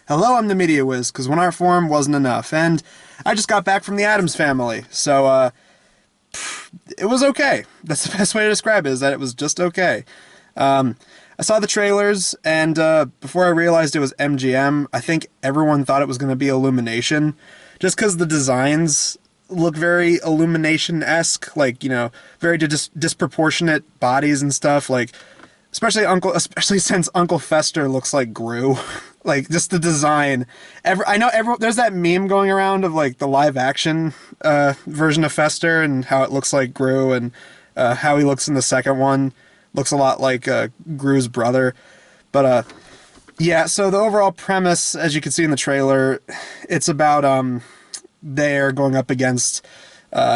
Hello, I'm the Media Whiz, because one art form wasn't enough, and I just got back from the Addams Family, so, it was okay. That's the best way to describe it, is that it was just okay. I saw the trailers, and before I realized it was MGM, I think everyone thought it was going to be Illumination, just because the designs look very Illumination-esque, like, very disproportionate bodies and stuff, like, especially since Uncle Fester looks like Gru. Like, just the design. There's that meme going around of, like, the live-action version of Fester and how it looks like Gru, and how he looks in the second one. Looks a lot like Gru's brother. But, yeah, so the overall premise, as you can see in the trailer, it's about, they're going up against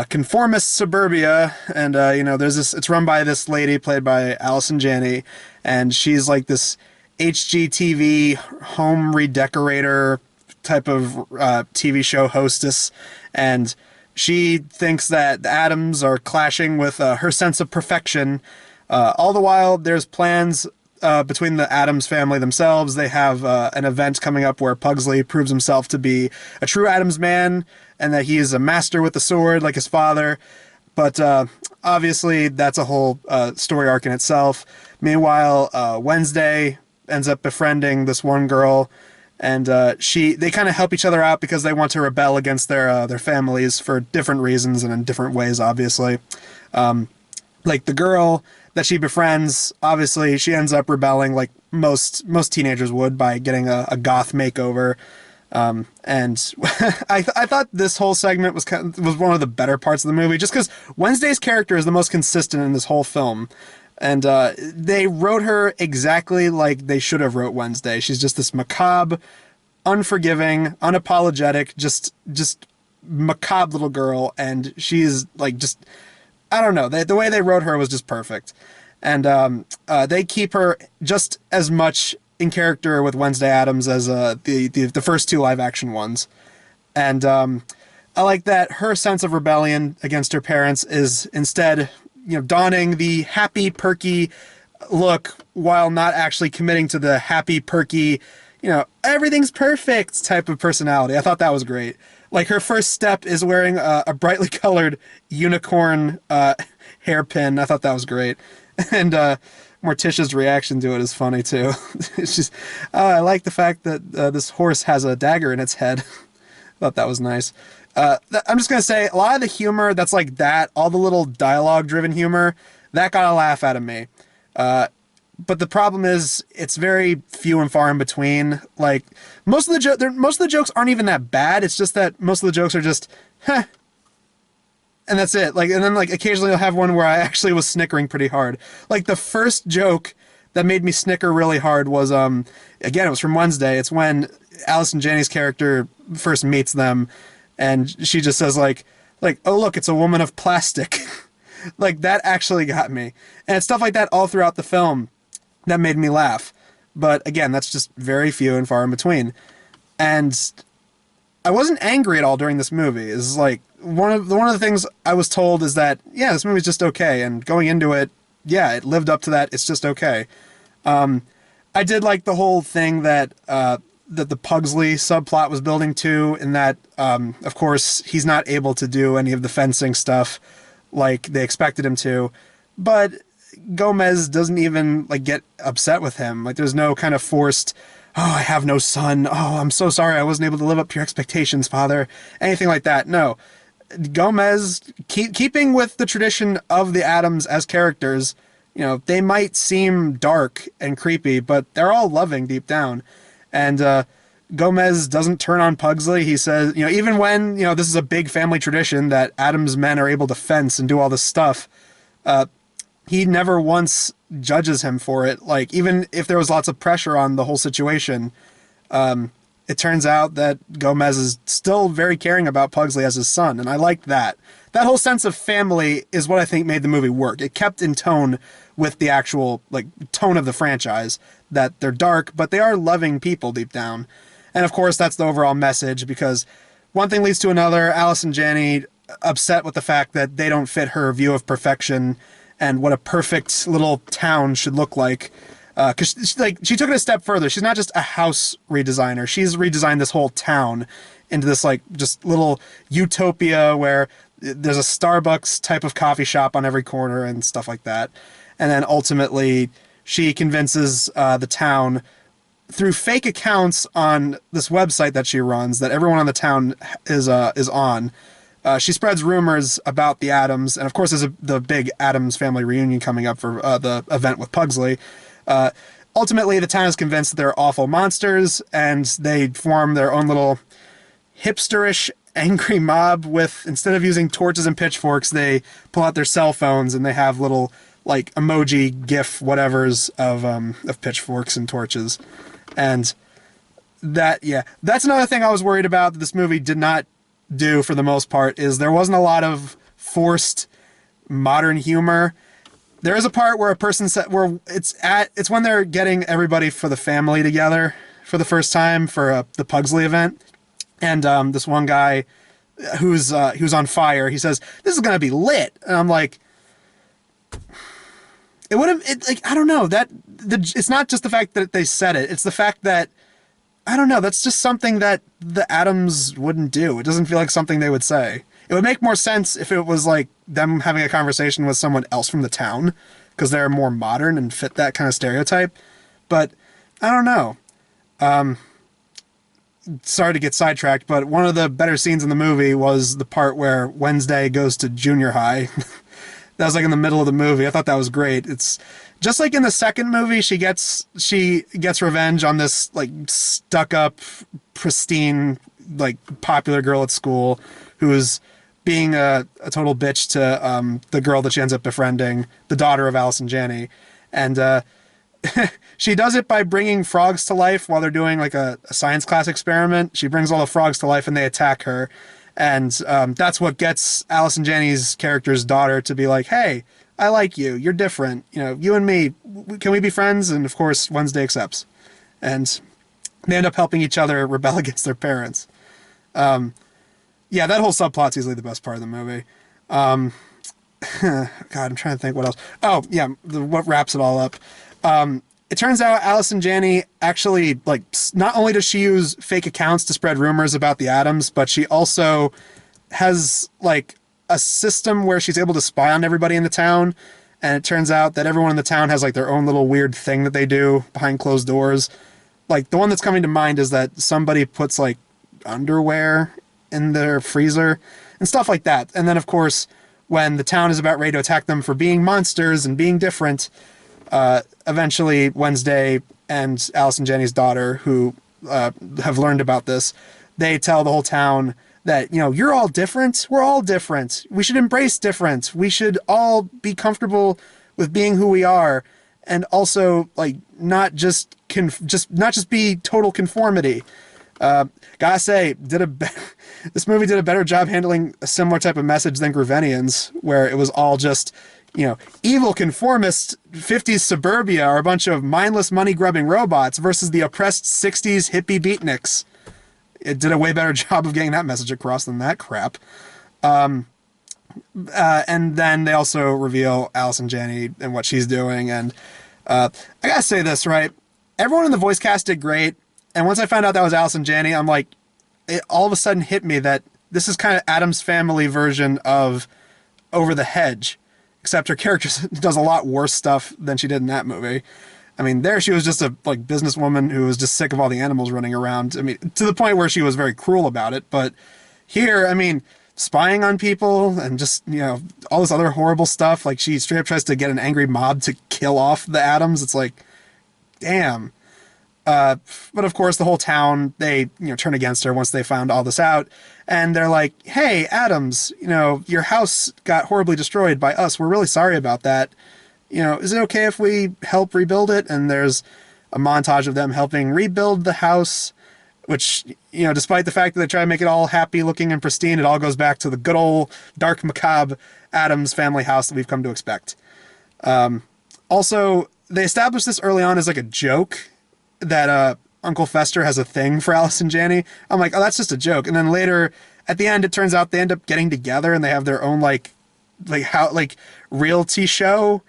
conformist suburbia, and, it's run by this lady played by Allison Janney, and she's like this HGTV home redecorator type of TV show hostess, and she thinks that the Addams are clashing with her sense of perfection. All the while, there's plans between the Addams family themselves. They have an event coming up where Pugsley proves himself to be a true Addams man, and that he is a master with the sword like his father. But obviously, that's a whole story arc in itself. Meanwhile, Wednesday ends up befriending this one girl, and they kind of help each other out because they want to rebel against their families for different reasons and in different ways, obviously. Like the girl that she befriends, obviously she ends up rebelling like most teenagers would by getting a goth makeover. And I thought this whole segment was one of the better parts of the movie, just because Wednesday's character is the most consistent in this whole film. And they wrote her exactly like they should have wrote Wednesday. She's just this macabre, unforgiving, unapologetic, just macabre little girl, and she's like I don't know. The way they wrote her was just perfect. And they keep her just as much in character with Wednesday Addams as the first two live-action ones. And I like that her sense of rebellion against her parents is instead, donning the happy, perky look while not actually committing to the happy, perky, everything's perfect type of personality. I thought that was great. Like, her first step is wearing a brightly colored unicorn hairpin. I thought that was great. And Morticia's reaction to it is funny, too. It's just, I like the fact that this horse has a dagger in its head. I thought that was nice. I'm just going to say, a lot of the humor that's like that, all the little dialogue-driven humor, that got a laugh out of me. But the problem is, it's very few and far in between. Like, most of the jokes aren't even that bad. It's just that most of the jokes are just, heh. And that's it. Like, and then like occasionally I'll have one where I actually was snickering pretty hard. Like, the first joke that made me snicker really hard was, again, it was from Wednesday. It's when Allison Janney's character first meets them, and she just says like, oh look, it's a woman of plastic. Like, that actually got me. And it's stuff like that all throughout the film that made me laugh. But again, that's just very few and far in between. And I wasn't angry at all during this movie. It's like, one of the things I was told is that, yeah, this movie's just okay. And going into it, yeah, it lived up to that. It's just okay. I did like the whole thing that the Pugsley subplot was building to, in that, of course, he's not able to do any of the fencing stuff like they expected him to. But Gomez doesn't even like get upset with him. Like, there's no kind of forced, oh, I have no son. Oh, I'm so sorry I wasn't able to live up to your expectations, father. Anything like that. No. Gomez, keeping with the tradition of the Addams as characters, they might seem dark and creepy, but they're all loving deep down. And Gomez doesn't turn on Pugsley. He says, even when, this is a big family tradition that Addams men are able to fence and do all this stuff, he never once judges him for it. Like, even if there was lots of pressure on the whole situation, it turns out that Gomez is still very caring about Pugsley as his son, and I liked that. That whole sense of family is what I think made the movie work. It kept in tone with the actual, like, tone of the franchise, that they're dark, but they are loving people deep down. And of course, that's the overall message, because one thing leads to another. Allison Janney upset with the fact that they don't fit her view of perfection and what a perfect little town should look like. Because she took it a step further. She's not just a house redesigner. She's redesigned this whole town into this like just little utopia where there's a Starbucks type of coffee shop on every corner and stuff like that. And then ultimately she convinces the town through fake accounts on this website that she runs that everyone on the town is on. She spreads rumors about the Addams, and of course there's the big Addams Family reunion coming up for the event with Pugsley. Ultimately, the town is convinced that they're awful monsters, and they form their own little hipsterish angry mob with, instead of using torches and pitchforks, they pull out their cell phones and they have little like emoji gif whatevers of pitchforks and torches. And that's another thing I was worried about that this movie did not do for the most part, is there wasn't a lot of forced modern humor. There is a part where a person said, where it's when they're getting everybody for the family together for the first time for the Pugsley event. And this one guy who's on fire, he says, "This is going to be lit." And I'm like, it would have, like, I don't know, it's not just the fact that they said it. It's the fact that, I don't know, that's just something that the Addams wouldn't do. It doesn't feel like something they would say. It would make more sense if it was like them having a conversation with someone else from the town, because they're more modern and fit that kind of stereotype. But I don't know. Sorry to get sidetracked, but one of the better scenes in the movie was the part where Wednesday goes to junior high. That was like in the middle of the movie. I thought that was great. It's just like in the second movie, she gets revenge on this like stuck up, pristine, like popular girl at school who's being a total bitch to the girl that she ends up befriending, the daughter of Allison Janney. And she does it by bringing frogs to life while they're doing like a science class experiment. She brings all the frogs to life and they attack her. And that's what gets Allison Janney's character's daughter to be like, "Hey, I like you. You're different. You know, you and me, can we be friends?" And of course, Wednesday accepts. And they end up helping each other rebel against their parents. Yeah, that whole subplot's easily the best part of the movie. God, I'm trying to think what else. Oh, yeah, what wraps it all up. It turns out Allison Janney actually, like, not only does she use fake accounts to spread rumors about the Addams, but she also has, like, a system where she's able to spy on everybody in the town. And it turns out that everyone in the town has, like, their own little weird thing that they do behind closed doors. Like, the one that's coming to mind is that somebody puts, like, underwear in their freezer and stuff like that. And then, of course, when the town is about ready to attack them for being monsters and being different, eventually Wednesday and Allison Janney's daughter, who have learned about this, they tell the whole town that, you know, you're all different. We're all different. We should embrace different. We should all be comfortable with being who we are, and also like not just be total conformity. Gotta say, this movie did a better job handling a similar type of message than Grevenians, where it was all just, you know, evil conformist 50s suburbia are a bunch of mindless money-grubbing robots versus the oppressed 60s hippie beatniks. It did a way better job of getting that message across than that crap. And then they also reveal Allison Janney and what she's doing. And I gotta say this, right? Everyone in the voice cast did great. And once I found out that was Allison Janney, I'm like, it all of a sudden hit me that this is kind of Addams Family version of Over the Hedge. Except her character does a lot worse stuff than she did in that movie. I mean, there she was just a like businesswoman who was just sick of all the animals running around. I mean, to the point where she was very cruel about it. But here, I mean, spying on people and just, you know, all this other horrible stuff. Like, she straight up tries to get an angry mob to kill off the Addams. It's like, damn. But of course, the whole town, they, you know, turn against her once they found all this out. And they're like, "Hey, Addams, you know, your house got horribly destroyed by us. We're really sorry about that. You know, is it okay if we help rebuild it?" And there's a montage of them helping rebuild the house, which, you know, despite the fact that they try to make it all happy looking and pristine, it all goes back to the good old dark macabre Addams Family house that we've come to expect. Also, they established this early on as like a joke that Uncle Fester has a thing for Allison Janney. I'm like, oh, that's just a joke. And then later, at the end, it turns out they end up getting together and they have their own like realty show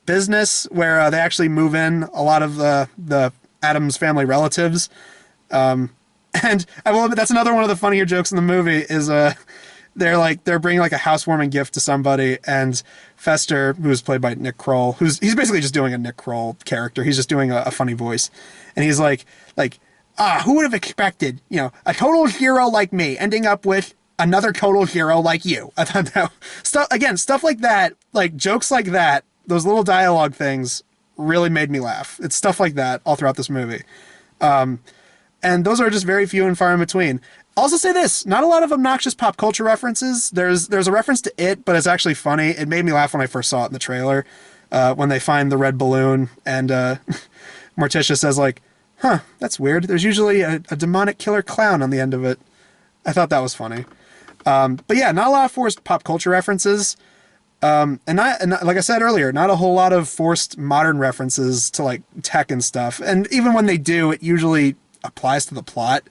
business where they actually move in a lot of the Addams Family relatives. And I will admit, that's another one of the funnier jokes in the movie is they're bringing like a housewarming gift to somebody, and Fester, who's played by Nick Kroll, he's basically just doing a Nick Kroll character. He's just doing a funny voice, and he's like who would have expected, a total hero like me ending up with another total hero like you? I thought that stuff like that, like jokes like that, those little dialogue things really made me laugh. It's stuff like that all throughout this movie. And those are just very few and far in between. I'll also say this, not a lot of obnoxious pop culture references. There's a reference to It, but it's actually funny. It made me laugh when I first saw it in the trailer, when they find the red balloon, and Morticia says like, huh, that's weird. There's usually a demonic killer clown on the end of it. I thought that was funny. But yeah, not a lot of forced pop culture references. And like I said earlier, not a whole lot of forced modern references to like tech and stuff. And even when they do, it usually applies to the plot.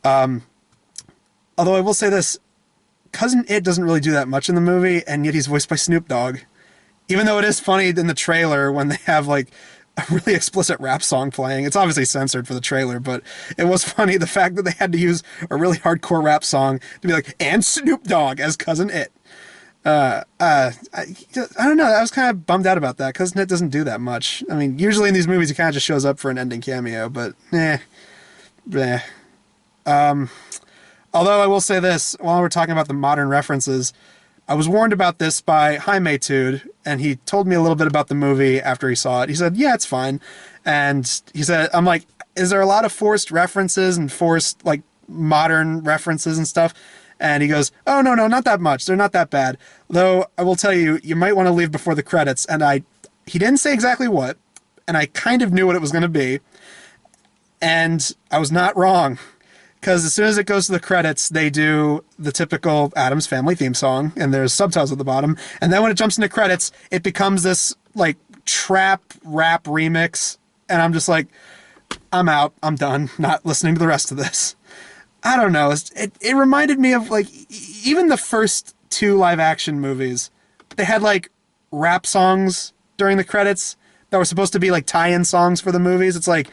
Although I will say this, Cousin It doesn't really do that much in the movie, and yet he's voiced by Snoop Dogg. Even though it is funny in the trailer when they have like a really explicit rap song playing. It's obviously censored for the trailer, but it was funny the fact that they had to use a really hardcore rap song to be like, and Snoop Dogg as Cousin It. I don't know. I was kind of bummed out about that. Cousin It doesn't do that much. I mean, usually in these movies he kind of just shows up for an ending cameo, but bleh. Although I will say this, while we're talking about the modern references, I was warned about this by Jaime Tude, and he told me a little bit about the movie after he saw it. He said, yeah, it's fine. And he said, I'm like, is there a lot of forced references and forced, like, modern references and stuff? And he goes, oh, no, not that much. They're not that bad. Though, I will tell you, you might want to leave before the credits. And he didn't say exactly what, and I kind of knew what it was going to be. And I was not wrong. Because as soon as it goes to the credits, they do the typical Addams Family theme song, and there's subtitles at the bottom. And then when it jumps into credits, it becomes this, like, trap rap remix. And I'm just like, I'm out. I'm done. Not listening to the rest of this. I don't know. It reminded me of, like, even the first two live-action movies. They had, like, rap songs during the credits that were supposed to be, like, tie-in songs for the movies. It's like,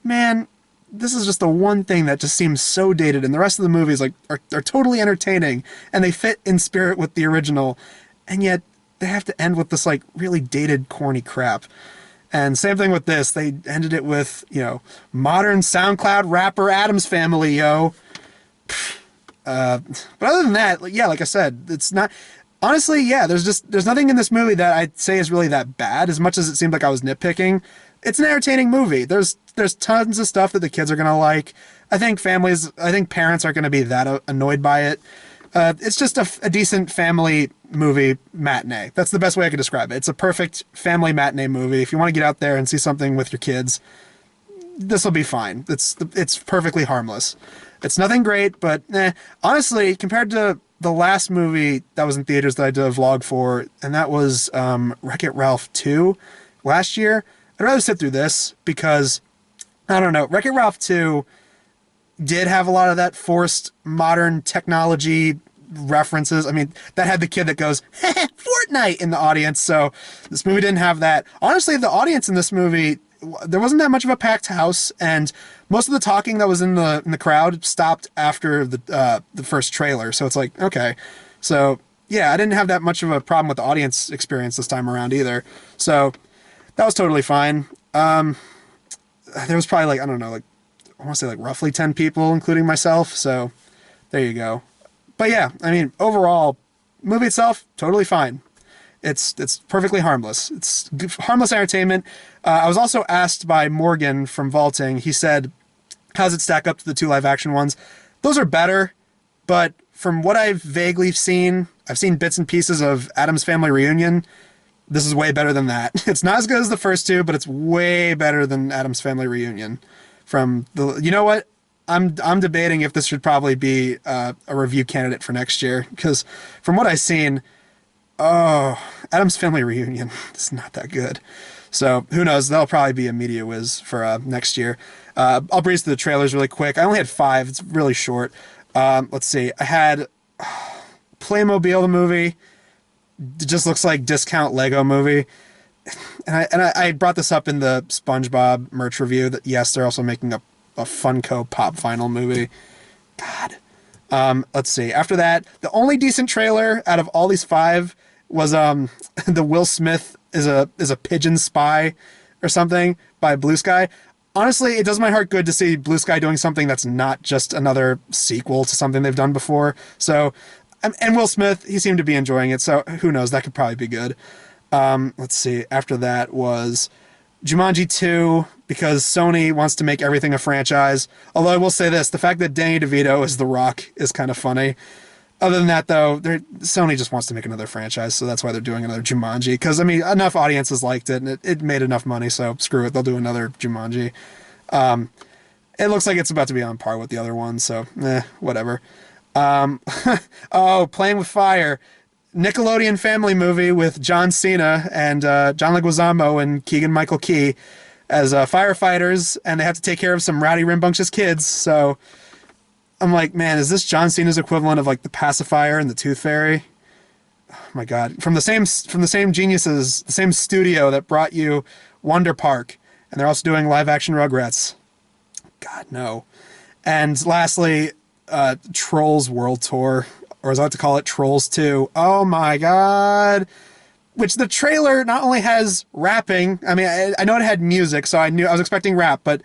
man, this is just the one thing that just seems so dated, and the rest of the movies like are totally entertaining, and they fit in spirit with the original, and yet they have to end with this like really dated, corny crap. And same thing with this. They ended it with, modern SoundCloud rapper Addams Family, yo. But other than that, like I said, it's not... Honestly, yeah, there's nothing in this movie that I'd say is really that bad, as much as it seemed like I was nitpicking. It's an entertaining movie. There's tons of stuff that the kids are going to like. I think parents aren't going to be that annoyed by it. It's just a decent family movie matinee. That's the best way I could describe it. It's a perfect family matinee movie. If you want to get out there and see something with your kids, this will be fine. It's perfectly harmless. It's nothing great, but honestly, compared to the last movie that was in theaters that I did a vlog for, and that was Wreck-It Ralph 2 last year, I'd rather sit through this because, I don't know, Wreck-It Ralph 2 did have a lot of that forced modern technology references. I mean, that had the kid that goes, Fortnite in the audience, so this movie didn't have that. Honestly, the audience in this movie, there wasn't that much of a packed house, and most of the talking that was in the crowd stopped after the first trailer, so it's like, okay. So, yeah, I didn't have that much of a problem with the audience experience this time around either. So that was totally fine. There was probably like, I don't know, like, I want to say like roughly 10 people, including myself. So there you go. But yeah, I mean, overall, movie itself, totally fine. It's perfectly harmless. It's harmless entertainment. I was also asked by Morgan from Vaulting. He said, how does it stack up to the two live action ones? Those are better, but from what I've vaguely seen, I've seen bits and pieces of Addams Family Reunion. This is way better than that. It's not as good as the first two, but it's way better than Addams Family Reunion. You know what? I'm debating if this should probably be a review candidate for next year, because from what I've seen, Addams Family Reunion is not that good. So who knows? That'll probably be a media whiz for next year. I'll breeze through the trailers really quick. I only had 5. It's really short. Let's see. I had Playmobil the movie. It just looks like discount Lego movie. I brought this up in the SpongeBob merch review that yes, they're also making a Funko Pop Vinyl movie. God. Let's see. After that, the only decent trailer out of all these five was the Will Smith is a pigeon spy or something by Blue Sky. Honestly, it does my heart good to see Blue Sky doing something that's not just another sequel to something they've done before. So, and Will Smith, he seemed to be enjoying it. So who knows? That could probably be good. Let's see. After that was Jumanji 2, because Sony wants to make everything a franchise. Although I will say this, the fact that Danny DeVito is The Rock is kind of funny. Other than that, though, Sony just wants to make another franchise, so that's why they're doing another Jumanji. Because, I mean, enough audiences liked it, and it made enough money, so screw it, they'll do another Jumanji. It looks like it's about to be on par with the other one, so, whatever. Oh, Playing with Fire. Nickelodeon family movie with John Cena and John Leguizamo and Keegan-Michael Key as firefighters, and they have to take care of some rowdy, rambunctious kids. So I'm like, man, is this John Cena's equivalent of like the pacifier and the Tooth Fairy? Oh my God, from the same geniuses, the same studio that brought you Wonder Park, and they're also doing live-action Rugrats. God, no. And lastly, Trolls World Tour. Or as I like to call it, Trolls 2. Oh my God. Which the trailer not only has rapping, I mean, I know it had music, so I was expecting rap, but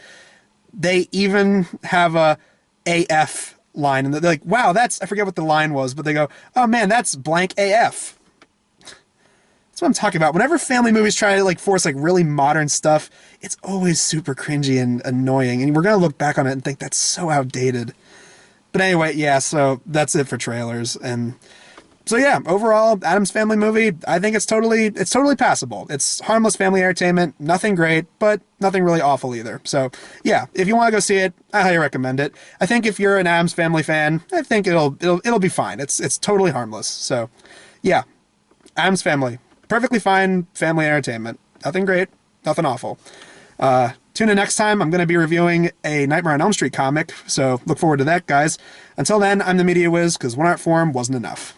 they even have a AF line. And they're like, wow, I forget what the line was, but they go, oh man, that's blank AF. That's what I'm talking about. Whenever family movies try to like force like really modern stuff, it's always super cringy and annoying. And we're going to look back on it and think that's so outdated. But anyway, yeah, so that's it for trailers. And so yeah, overall, Addams Family movie, I think it's totally passable. It's harmless family entertainment, nothing great, but nothing really awful either. So yeah, if you want to go see it, I highly recommend it. I think if you're an Addams Family fan, I think it'll be fine. It's totally harmless. So yeah, Addams Family, perfectly fine family entertainment. Nothing great, nothing awful. Tune in next time. I'm going to be reviewing a Nightmare on Elm Street comic, so look forward to that, guys. Until then, I'm the Media Wiz, because one art form wasn't enough.